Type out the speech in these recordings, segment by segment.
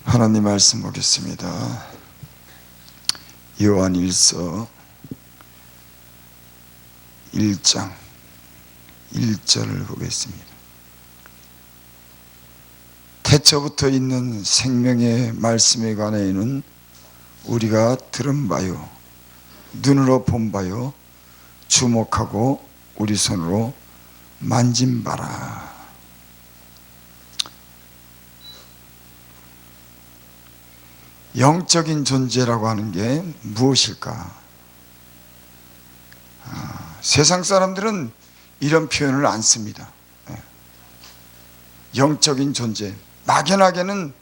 하나님 말씀 보겠습니다. 요한일서 1장 1절을 보겠습니다. 태초부터 있는 생명의 말씀에 관하여는 우리가 들은 바요, 눈으로 본 바요, 주목하고 우리 손으로 만진 바라. 영적인 존재라고 하는 게 무엇일까? 세상 사람들은 이런 표현을 안 씁니다. 영적인 존재, 막연하게는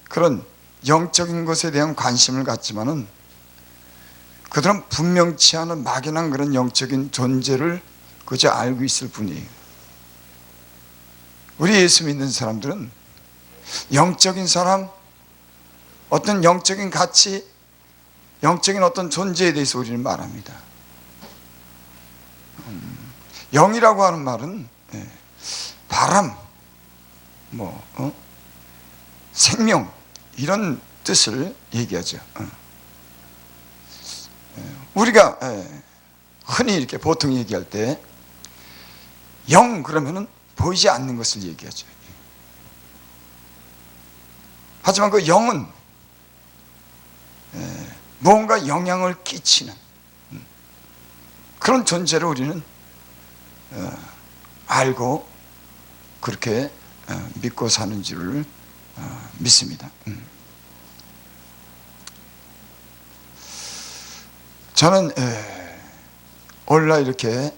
그런 영적인 것에 대한 관심을 갖지만은 그들은 분명치 않은 막연한 그런 영적인 존재를 그저 알고 있을 뿐이에요. 우리 예수 믿는 사람들은 영적인 사람, 어떤 영적인 가치, 영적인 어떤 존재에 대해서 우리는 말합니다. 영이라고 하는 말은 바람, 생명, 이런 뜻을 얘기하죠. 우리가 흔히 이렇게 보통 얘기할 때 영 그러면은 보이지 않는 것을 얘기하죠. 하지만 그 영은 무언가 영향을 끼치는 그런 존재를 우리는 알고 그렇게 믿고 사는 줄을 믿습니다. 저는 올라 이렇게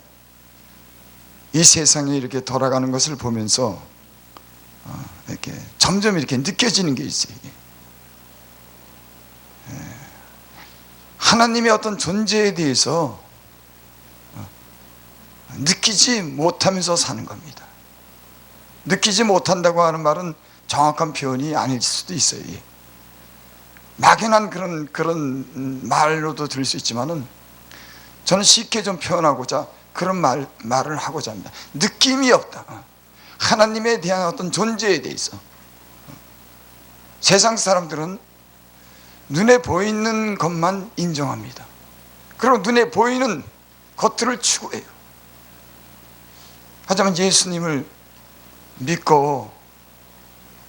이 세상에 이렇게 돌아가는 것을 보면서 이렇게 점점 이렇게 느껴지는 게 있어요. 하나님의 어떤 존재에 대해서 느끼지 못하면서 사는 겁니다. 느끼지 못한다고 하는 말은 정확한 표현이 아닐 수도 있어요. 막연한 그런 말로도 들을 수 있지만은 저는 쉽게 좀 표현하고자 그런 말을 하고자 합니다. 느낌이 없다. 하나님에 대한 어떤 존재에 대해서. 세상 사람들은 눈에 보이는 것만 인정합니다. 그리고 눈에 보이는 것들을 추구해요. 하지만 예수님을 믿고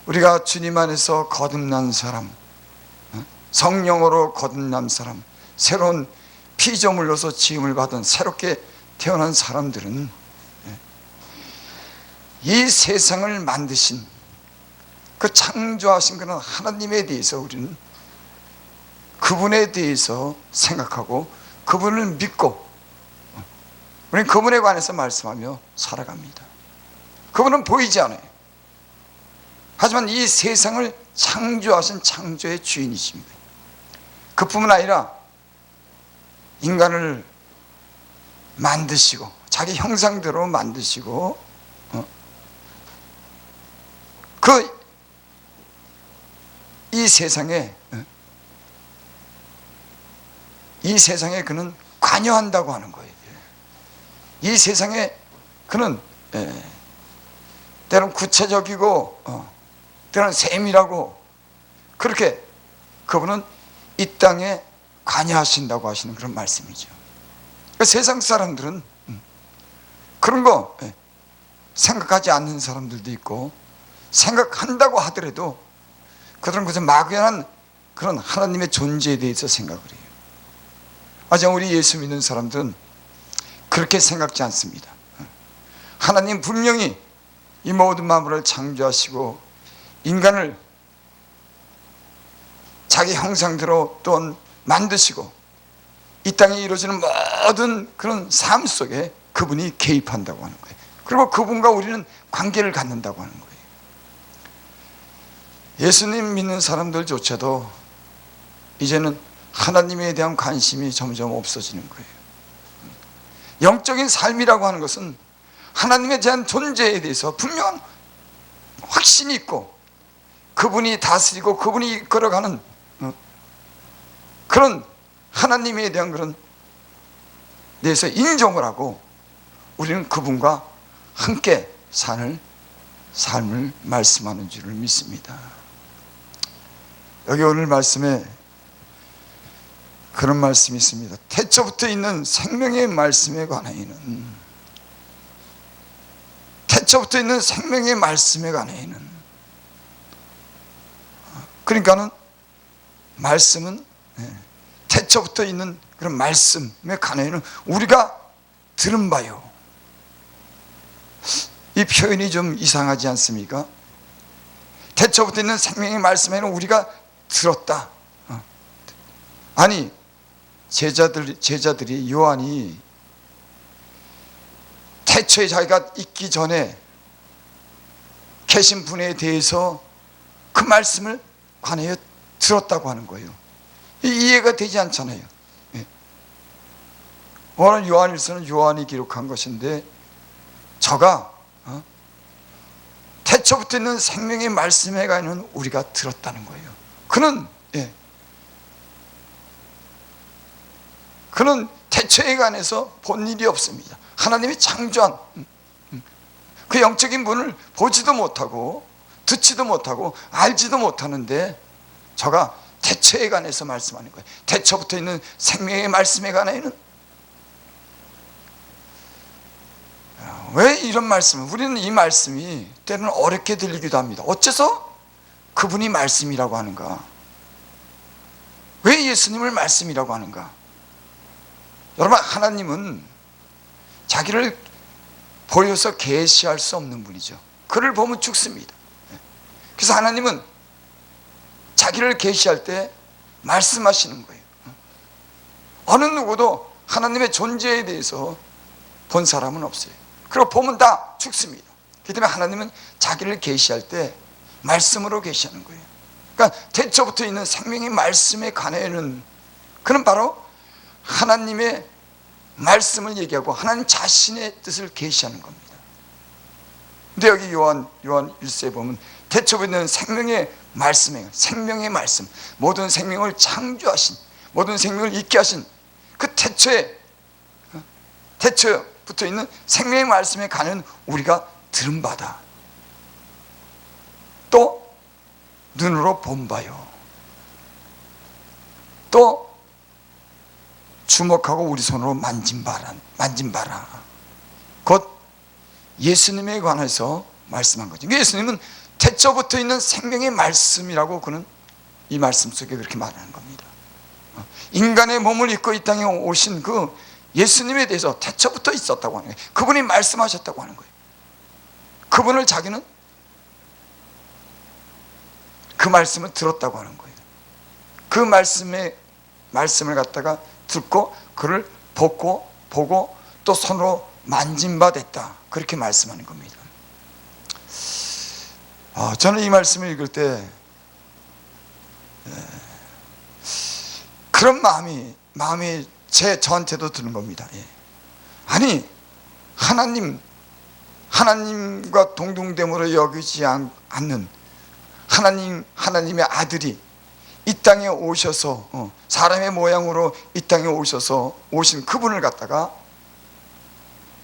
우리가 주님 안에서 거듭난 사람, 성령으로 거듭난 사람, 새로운 피조물로서 지음을 받은 새롭게 태어난 사람들은 이 세상을 만드신 그 창조하신 그런 하나님에 대해서 우리는 그분에 대해서 생각하고 그분을 믿고 우리는 그분에 관해서 말씀하며 살아갑니다. 그분은 보이지 않아요. 하지만 이 세상을 창조하신 창조의 주인이십니다. 그뿐만 아니라 인간을 만드시고 자기 형상대로 만드시고 이 세상에 그는 관여한다고 하는 거예요. 이 세상에 그는 때로는 구체적이고 때로는 세밀하고 그렇게 그분은 이 땅에 관여하신다고 하시는 그런 말씀이죠. 그러니까 세상 사람들은 그런 거 생각하지 않는 사람들도 있고 생각한다고 하더라도 그들은 그저 막연한 그런 하나님의 존재에 대해서 생각을 해요. 하지만 우리 예수 믿는 사람들은 그렇게 생각지 않습니다. 하나님 분명히 이 모든 만물을 창조하시고 인간을 자기 형상대로 또한 만드시고 이 땅에 이루어지는 모든 그런 삶 속에 그분이 개입한다고 하는 거예요. 그리고 그분과 우리는 관계를 갖는다고 하는 거예요. 예수님 믿는 사람들조차도 이제는 하나님에 대한 관심이 점점 없어지는 거예요. 영적인 삶이라고 하는 것은 하나님에 대한 존재에 대해서 분명한 확신이 있고 그분이 다스리고 그분이 이끌어가는 그런 하나님에 대한 그런 데서 인정을 하고 우리는 그분과 함께 사는 삶을 말씀하는 줄을 믿습니다. 여기 오늘 말씀에 그런 말씀이 있습니다. 태초부터 있는 생명의 말씀에 관하여는, 태초부터 있는 생명의 말씀에 관하여는, 그러니까는 말씀은, 태초부터 있는 그런 말씀에 관하여는 우리가 들은 바요. 이 표현이 좀 이상하지 않습니까? 태초부터 있는 생명의 말씀에는 우리가 들었다. 아니, 제자들이 요한이 태초에 자기가 있기 전에 계신 분에 대해서 그 말씀을 관하여 들었다고 하는 거예요. 이해가 되지 않잖아요. 오늘 요한일서는 요한이 기록한 것인데, 저가 태초부터 있는 생명의 말씀에 관하여는 우리가 들었다는 거예요. 그는 태초에 관해서 본 일이 없습니다. 하나님이 창조한 그 영적인 분을 보지도 못하고 듣지도 못하고 알지도 못하는데, 저가 태초에 관해서 말씀하는 거예요. 태초부터 있는 생명의 말씀에 관하여는. 왜 이런 말씀을, 우리는 이 말씀이 때로는 어렵게 들리기도 합니다. 어째서 그분이 말씀이라고 하는가? 왜 예수님을 말씀이라고 하는가? 여러분, 하나님은 자기를 보여서 계시할 수 없는 분이죠. 그를 보면 죽습니다. 그래서 하나님은 자기를 계시할 때 말씀하시는 거예요. 어느 누구도 하나님의 존재에 대해서 본 사람은 없어요. 그리고 보면 다 죽습니다. 그렇기 때문에 하나님은 자기를 계시할 때 말씀으로 계시하는 거예요. 그러니까 태초부터 있는 생명의 말씀에 관하여는, 그는 바로 하나님의 말씀을 얘기하고 하나님 자신의 뜻을 계시하는 겁니다. 근데 여기 요한 1서에 보면 태초부터 있는 생명의 말씀에, 생명의 말씀, 모든 생명을 창조하신, 모든 생명을 있게 하신 그 태초부터 있는 생명의 말씀에 관한 우리가 들은 바다. 또 눈으로 본 바요. 또 주목하고 우리 손으로 만진 바라. 곧 예수님에 관해서 말씀한 거죠. 예수님은 태초부터 있는 생명의 말씀이라고 그는 이 말씀 속에 그렇게 말하는 겁니다. 인간의 몸을 입고 이 땅에 오신 그 예수님에 대해서 태초부터 있었다고 하는 거예요. 그분이 말씀하셨다고 하는 거예요. 그분을 자기는 그 말씀을 들었다고 하는 거예요. 그 말씀을 갖다가 듣고 그를 보고 또 손으로 만진 바 됐다. 그렇게 말씀하는 겁니다. 저는 이 말씀을 읽을 때 그런 마음이 저한테도 드는 겁니다. 아니, 하나님과 동등됨으로 여기지 않는 하나님의 아들이 이 땅에 오셔서 사람의 모양으로 이 땅에 오신 그분을 갖다가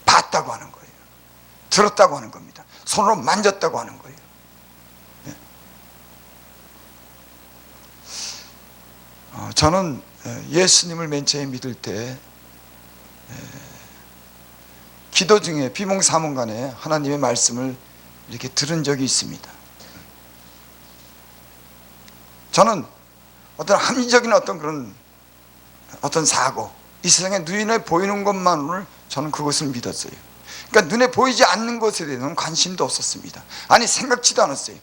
봤다고 하는 거예요. 들었다고 하는 겁니다. 손으로 만졌다고 하는 거예요. 저는 예수님을 맨 처음에 믿을 때 기도 중에 비몽사몽간에 하나님의 말씀을 이렇게 들은 적이 있습니다. 저는 어떤 합리적인 어떤 사고, 이 세상에 눈에 보이는 것만으로 저는 그것을 믿었어요. 그러니까 눈에 보이지 않는 것에 대해서는 관심도 없었습니다. 아니, 생각지도 않았어요.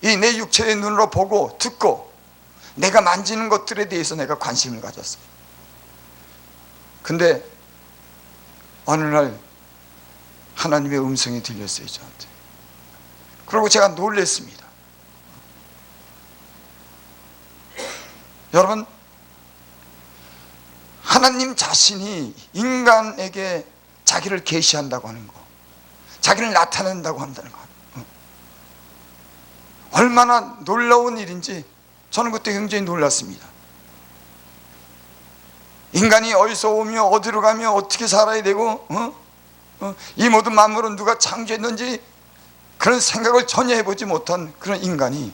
이 내 육체의 눈으로 보고 듣고 내가 만지는 것들에 대해서 내가 관심을 가졌어요. 근데 어느 날 하나님의 음성이 들렸어요, 저한테. 그리고 제가 놀랐습니다. 여러분, 하나님 자신이 인간에게 자기를 계시한다고 하는 거, 자기를 나타낸다고 한다는 거, 얼마나 놀라운 일인지 저는 그때 굉장히 놀랐습니다. 인간이 어디서 오며 어디로 가며 어떻게 살아야 되고 이 모든 만물은 누가 창조했는지 그런 생각을 전혀 해보지 못한 그런 인간이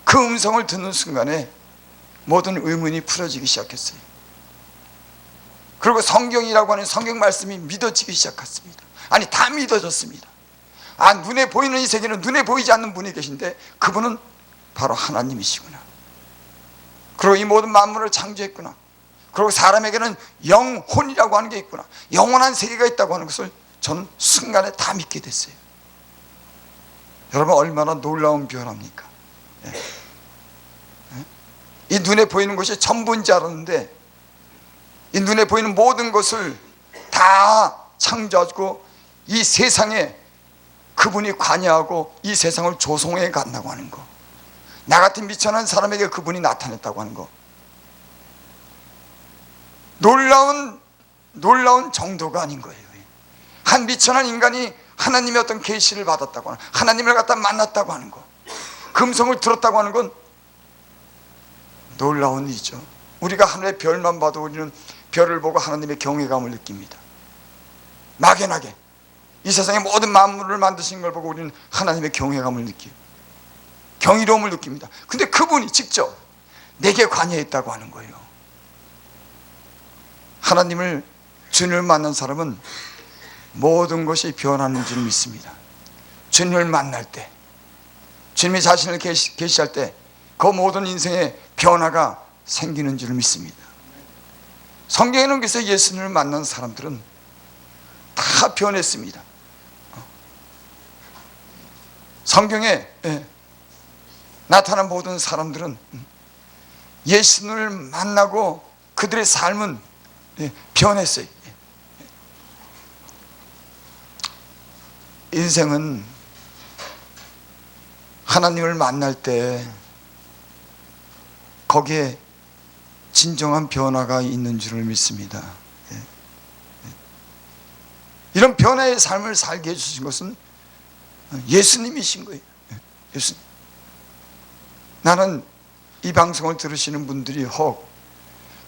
그 음성을 듣는 순간에 모든 의문이 풀어지기 시작했어요. 그리고 성경이라고 하는 성경 말씀이 믿어지기 시작했습니다. 아니, 다 믿어졌습니다. 눈에 보이는 이 세계는 눈에 보이지 않는 분이 계신데 그분은 바로 하나님이시구나. 그리고 이 모든 만물을 창조했구나. 그리고 사람에게는 영혼이라고 하는 게 있구나. 영원한 세계가 있다고 하는 것을 저는 순간에 다 믿게 됐어요. 여러분, 얼마나 놀라운 변화입니까? 이 눈에 보이는 것이 전부인 줄 알았는데 이 눈에 보이는 모든 것을 다 창조하고 이 세상에 그분이 관여하고 이 세상을 조성해 간다고 하는 거, 나 같은 미천한 사람에게 그분이 나타냈다고 하는 거, 놀라운 정도가 아닌 거예요. 한 미천한 인간이 하나님의 어떤 계시를 받았다고 하는, 하나님을 갖다 만났다고 하는 거, 금성을 들었다고 하는 건 놀라운 일이죠. 우리가 하늘의 별만 봐도 우리는 별을 보고 하나님의 경외감을 느낍니다. 막연하게 이 세상의 모든 만물을 만드신 걸 보고 우리는 하나님의 경외감을 느끼고 경이로움을 느낍니다. 근데 그분이 직접 내게 관여했다고 하는 거예요. 하나님을, 주님을 만난 사람은 모든 것이 변하는 줄 믿습니다. 주님을 만날 때, 주님이 자신을 계시할 때 그 모든 인생의 변화가 생기는 줄 믿습니다. 성경에는 그래서 예수님을 만난 사람들은 다 변했습니다. 성경에 나타난 모든 사람들은 예수님을 만나고 그들의 삶은 변했어요. 인생은 하나님을 만날 때 거기에 진정한 변화가 있는 줄을 믿습니다. 이런 변화의 삶을 살게 해주신 것은 예수님이신 거예요. 예수님. 나는 이 방송을 들으시는 분들이 혹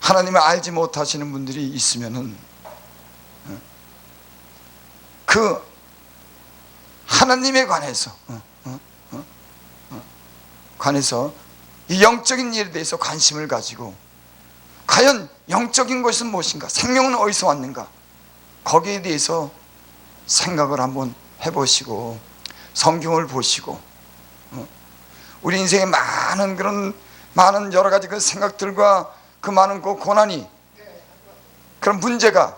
하나님을 알지 못하시는 분들이 있으면은 그 하나님에 관해서 이 영적인 일에 대해서 관심을 가지고 과연 영적인 것은 무엇인가, 생명은 어디서 왔는가, 거기에 대해서 생각을 한번 해보시고 성경을 보시고 우리 인생에 많은 여러 가지 그 생각들과 그 많은 그 고난이, 그런 문제가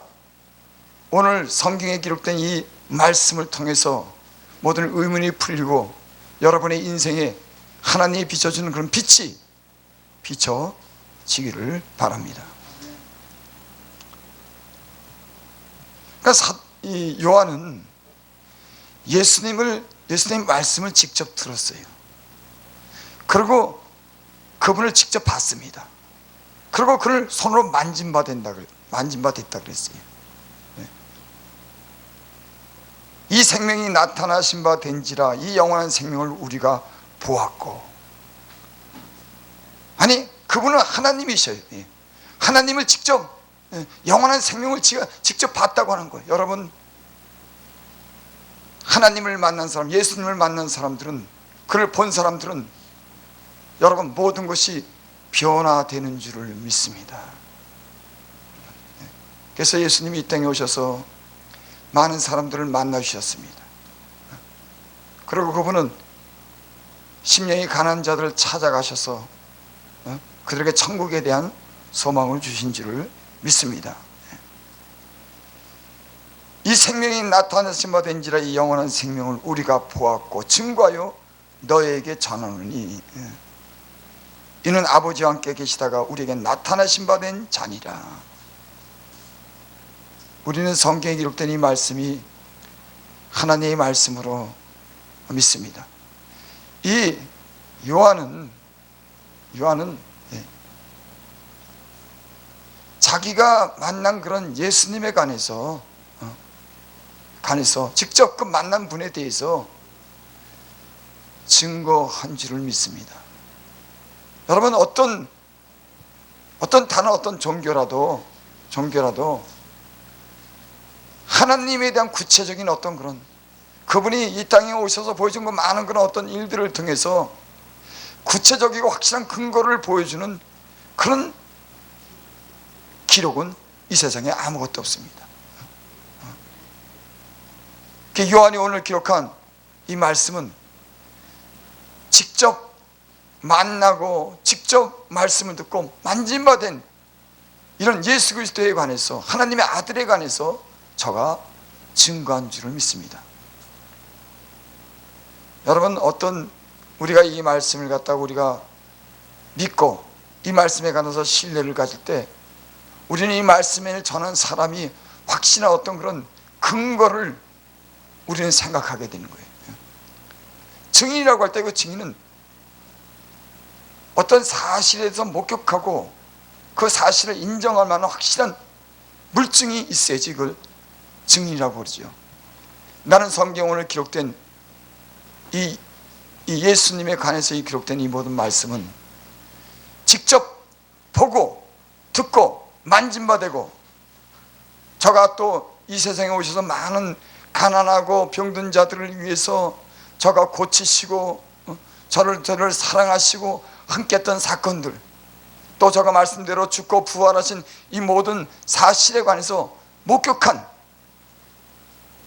오늘 성경에 기록된 이 말씀을 통해서 모든 의문이 풀리고 여러분의 인생에 하나님이 비춰주는 그런 빛이 비춰지기를 바랍니다. 그러니까 이 요한은 예수님 말씀을 직접 들었어요. 그리고 그분을 직접 봤습니다. 그리고 그를 손으로 만진바 됐다 그랬어요. 이 생명이 나타나신 바 된지라 이 영원한 생명을 우리가 보았고. 아니, 그분은 하나님이셔요. 하나님을 직접, 영원한 생명을 직접 봤다고 하는 거예요. 여러분, 하나님을 만난 사람, 예수님을 만난 사람들은, 그를 본 사람들은 여러분 모든 것이 변화되는 줄을 믿습니다. 그래서 예수님이 이 땅에 오셔서 많은 사람들을 만나주셨습니다. 그리고 그분은 심령이 가난한 자들을 찾아가셔서 그들에게 천국에 대한 소망을 주신 줄을 믿습니다. 이 생명이 나타나신 바 된지라 이 영원한 생명을 우리가 보았고 증거하여 너에게 전하노니 이는 아버지와 함께 계시다가 우리에게 나타나신 바 된 자니라. 우리는 성경에 기록된 이 말씀이 하나님의 말씀으로 믿습니다. 이 요한은 자기가 만난 그런 예수님에 관해서 직접 그 만난 분에 대해서 증거한 줄을 믿습니다. 여러분, 어떤 다른 어떤 종교라도 하나님에 대한 구체적인 어떤 그런, 그분이 이 땅에 오셔서 보여준 그 많은 그런 어떤 일들을 통해서 구체적이고 확실한 근거를 보여주는 그런 기록은 이 세상에 아무것도 없습니다. 요한이 오늘 기록한 이 말씀은 직접 만나고 직접 말씀을 듣고 만진바된 이런 예수 그리스도에 관해서, 하나님의 아들에 관해서 저가 증거한 줄을 믿습니다. 여러분, 어떤 우리가 이 말씀을 갖다가 우리가 믿고 이 말씀에 관해서 신뢰를 가질 때 우리는 이 말씀을 전한 사람이 확실한 어떤 그런 근거를 우리는 생각하게 되는 거예요. 증인이라고 할 때 그 증인은 어떤 사실에 대해서 목격하고 그 사실을 인정할 만한 확실한 물증이 있어야지 그걸 증인이라고 그러죠. 나는 성경 오늘 기록된 이 예수님에 관해서 기록된 이 모든 말씀은 직접 보고 듣고 만진바되고, 저가 또 이 세상에 오셔서 많은 가난하고 병든 자들을 위해서 저가 고치시고 저를 사랑하시고 함께했던 사건들, 또 저가 말씀대로 죽고 부활하신 이 모든 사실에 관해서 목격한,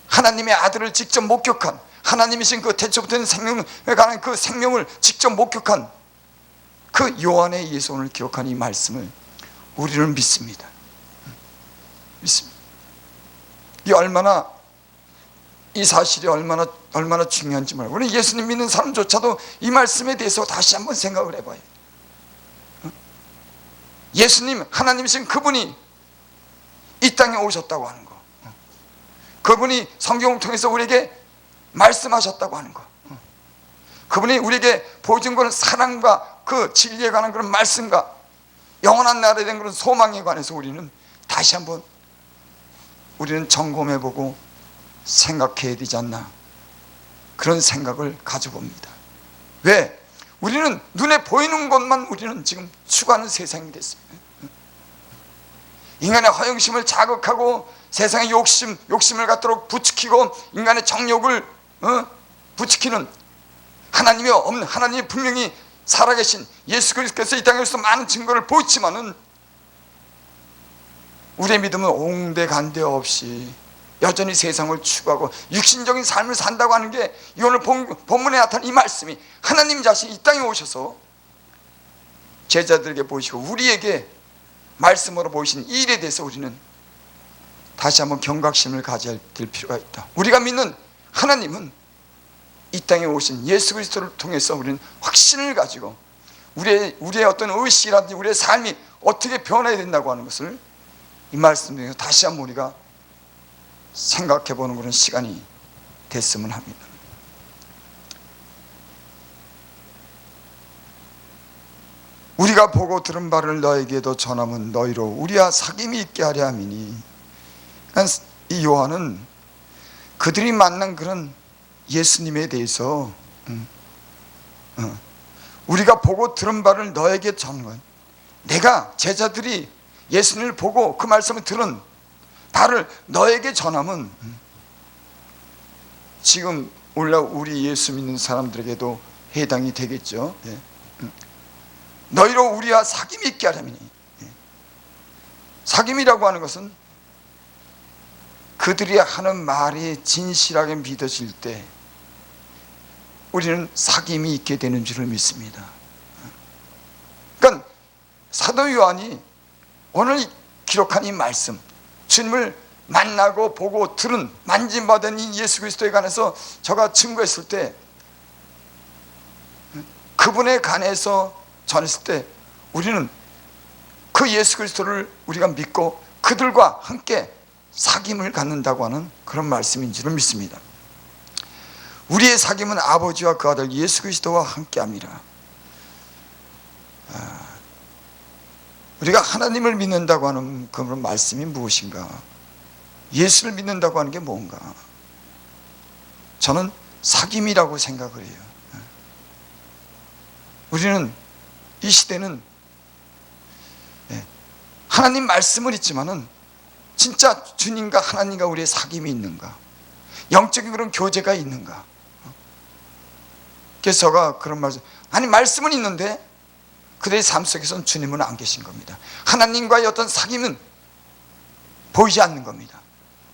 하나님의 아들을 직접 목격한, 하나님이신 그 태초부터 생명에 관한 그 생명을 직접 목격한 그 요한에 의해서 오늘 기록한 이 말씀을 우리는 믿습니다. 믿습니다. 이 사실이 얼마나 중요한지 몰라요. 우리 예수님 믿는 사람조차도 이 말씀에 대해서 다시 한번 생각을 해봐요. 예수님, 하나님이신 그분이 이 땅에 오셨다고 하는 거, 그분이 성경을 통해서 우리에게 말씀하셨다고 하는 거, 그분이 우리에게 보여준 그런 사랑과 그 진리에 관한 그런 말씀과 영원한 나라에 대한 그런 소망에 관해서 우리는 다시 한번 우리는 점검해보고 생각해야 되지 않나, 그런 생각을 가져봅니다. 왜? 우리는 눈에 보이는 것만 우리는 지금 추구하는 세상이 됐습니다. 인간의 허영심을 자극하고 세상의 욕심을 갖도록 부추기고 인간의 정욕을 부추기는, 하나님이 없는, 하나님이 분명히 살아계신 예수 그리스도께서 이 땅에서 많은 증거를 보였지만은 우리의 믿음은 옹대간대 없이 여전히 세상을 추구하고 육신적인 삶을 산다고 하는 게 이 오늘 본문에 나타난 이 말씀이, 하나님 자신이 이 땅에 오셔서 제자들에게 보이시고 우리에게 말씀으로 보이신 이 일에 대해서 우리는 다시 한번 경각심을 가져야 될 필요가 있다. 우리가 믿는 하나님은 이 땅에 오신 예수 그리스도를 통해서 우리는 확신을 가지고 우리의 어떤 의식이라든지 우리의 삶이 어떻게 변해야 된다고 하는 것을 이 말씀 중에서 다시 한번 우리가 생각해 보는 그런 시간이 됐으면 합니다. 우리가 보고 들은 바를 너에게도 전함은 너희로 우리와 사귐이 있게 하려 함이니, 이 요한은 그들이 만난 그런 예수님에 대해서 우리가 보고 들은 바를 너에게 전한, 내가 제자들이 예수님을 보고 그 말씀을 들은 바를 너에게 전함은 지금 우리 예수 믿는 사람들에게도 해당이 되겠죠. 너희로 우리와 사귐이 있게 하려니, 사귐이라고 하는 것은 그들이 하는 말이 진실하게 믿어질 때 우리는 사귐이 있게 되는 줄을 믿습니다. 그러니까 사도 요한이 오늘 기록한 이 말씀, 주님을 만나고 보고 들은 만진받은 이 예수 그리스도에 관해서 저가 증거했을 때, 그분에 관해서 전했을 때 우리는 그 예수 그리스도를 우리가 믿고 그들과 함께 사귐을 갖는다고 하는 그런 말씀인 줄을 믿습니다. 우리의 사귐은 아버지와 그 아들 예수 그리스도와 함께합니다. 우리가 하나님을 믿는다고 하는 그런 말씀이 무엇인가? 예수를 믿는다고 하는 게 뭔가? 저는 사귐이라고 생각을 해요. 우리는 이 시대는 하나님 말씀을 있지만은 진짜 주님과 하나님과 우리의 사귐이 있는가? 영적인 그런 교제가 있는가? 그래서가 그런 말씀, 아니 말씀은 있는데 그들의 삶 속에서는 주님은 안 계신 겁니다. 하나님과의 어떤 사귐은 보이지 않는 겁니다.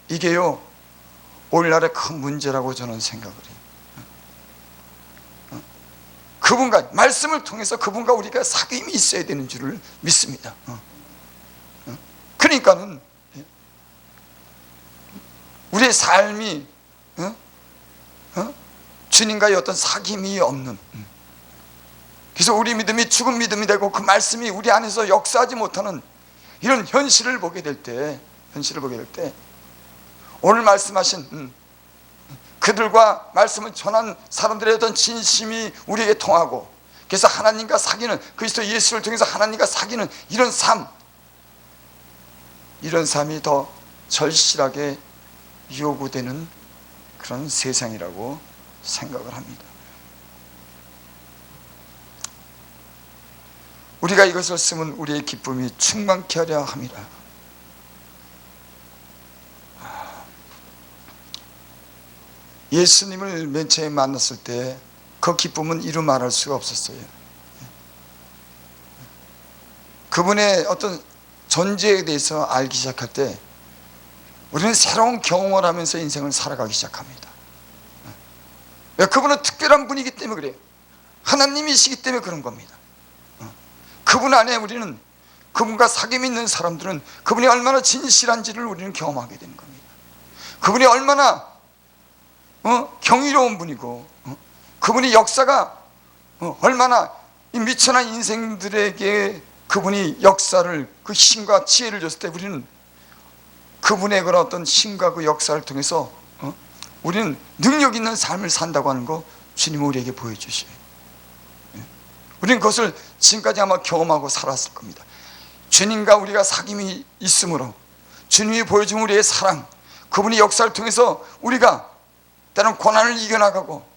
이게요 오늘날의 큰 문제라고 저는 생각을 해요. 그분과 말씀을 통해서 그분과 우리가 사귐이 있어야 되는 줄을 믿습니다. 그러니까는 우리의 삶이 주님과의 어떤 사귐이 없는, 그래서 우리 믿음이 죽은 믿음이 되고 그 말씀이 우리 안에서 역사하지 못하는 이런 현실을 보게 될 때, 오늘 말씀하신 그들과 말씀을 전한 사람들의 어떤 진심이 우리에게 통하고, 그래서 하나님과 사귀는, 그리스도 예수를 통해서 하나님과 사귀는 이런 삶이 더 절실하게 요구되는 그런 세상이라고 생각을 합니다. 우리가 이것을 쓰면 우리의 기쁨이 충만케 하려 합니다. 예수님을 맨 처음에 만났을 때 그 기쁨은 이루 말할 수가 없었어요. 그분의 어떤 존재에 대해서 알기 시작할 때 우리는 새로운 경험을 하면서 인생을 살아가기 시작합니다. 그분은 특별한 분이기 때문에 그래요. 하나님이시기 때문에 그런 겁니다. 그분 안에 우리는, 그분과 사귐이 있는 사람들은 그분이 얼마나 진실한지를 우리는 경험하게 되는 겁니다. 그분이 얼마나 경이로운 분이고, 그분이 역사가 얼마나 이 미천한 인생들에게 그분이 역사를, 그 힘과 지혜를 줬을 때 우리는 그분의 그런 어떤 힘과 그 역사를 통해서 우리는 능력 있는 삶을 산다고 하는 거 주님은 우리에게 보여주셔요. 우리는 그것을 지금까지 아마 경험하고 살았을 겁니다. 주님과 우리가 사귐이 있으므로 주님이 보여준 우리의 사랑, 그분의 역사를 통해서 우리가 때로는 고난을 이겨나가고,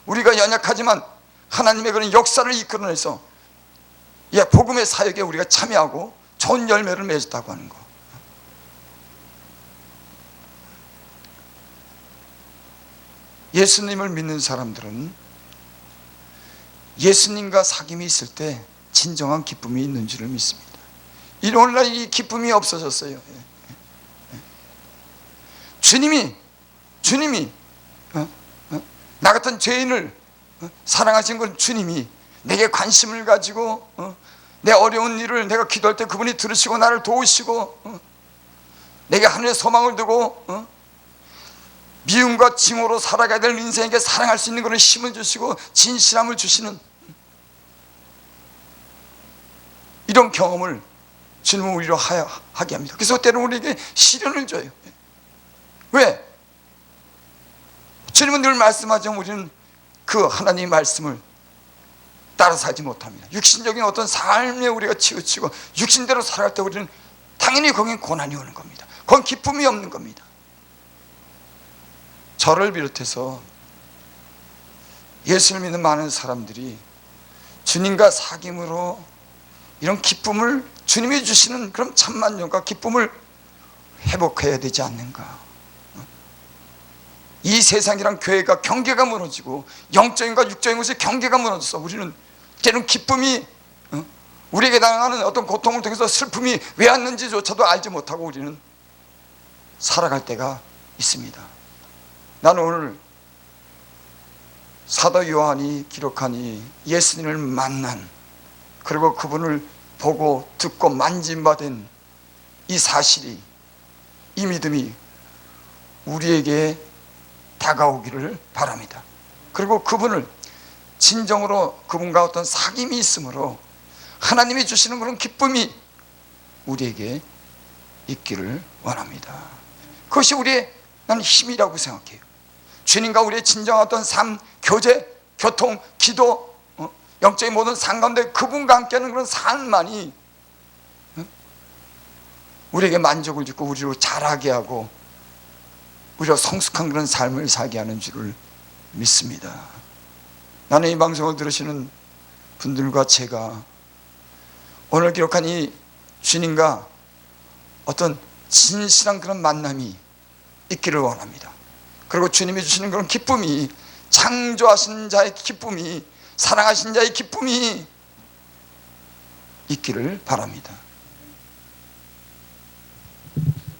우리가 연약하지만 하나님의 그런 역사를 이끌어내서 복음의 사역에 우리가 참여하고 좋은 열매를 맺었다고 하는 거. 예수님을 믿는 사람들은 예수님과 사귐이 있을 때 진정한 기쁨이 있는 줄을 믿습니다. 오늘날 이 기쁨이 없어졌어요. 주님이 나 같은 죄인을 사랑하신 건 주님이 내게 관심을 가지고 내 어려운 일을 내가 기도할 때 그분이 들으시고 나를 도우시고 내게 하늘의 소망을 두고 미움과 징후로 살아가야 될 인생에게 사랑할 수 있는 그런 힘을 주시고 진실함을 주시는 이런 경험을 주님은 우리로 하게 합니다. 그래서 때로는 우리에게 시련을 줘요. 왜? 주님은 늘 말씀하지만 우리는 그 하나님의 말씀을 따라 살지 못합니다. 육신적인 어떤 삶에 우리가 치우치고 육신대로 살아갈 때 우리는 당연히 거기에 고난이 오는 겁니다. 거긴 기쁨이 없는 겁니다. 저를 비롯해서 예수를 믿는 많은 사람들이 주님과 사귐으로 이런 기쁨을, 주님이 주시는 그런 참만족과 기쁨을 회복해야 되지 않는가. 이 세상이랑 교회가 경계가 무너지고 영적인과 육적인 것의 경계가 무너져서 우리는 때로는 기쁨이, 우리에게 당하는 어떤 고통을 통해서 슬픔이 왜 왔는지조차도 알지 못하고 우리는 살아갈 때가 있습니다. 나는 오늘 사도 요한이 기록한 이 예수님을 만난, 그리고 그분을 보고 듣고 만진받은 이 사실이, 이 믿음이 우리에게 다가오기를 바랍니다. 그리고 그분을 진정으로 그분과 어떤 사귐이 있으므로 하나님이 주시는 그런 기쁨이 우리에게 있기를 원합니다. 그것이 우리의 나는 힘이라고 생각해요. 주님과 우리의 진정한 어떤 삶, 교제, 교통, 기도, 영적인 모든 상관데 그분과 함께하는 그런 삶만이 우리에게 만족을 주고 우리로 자라게 하고 우리로 성숙한 그런 삶을 살게 하는 줄을 믿습니다. 나는 이 방송을 들으시는 분들과 제가 오늘 기록한 이 주님과 어떤 진실한 그런 만남이 있기를 원합니다. 그리고 주님이 주시는 그런 기쁨이 창조하신 자의 기쁨이, 사랑하신 자의 기쁨이 있기를 바랍니다.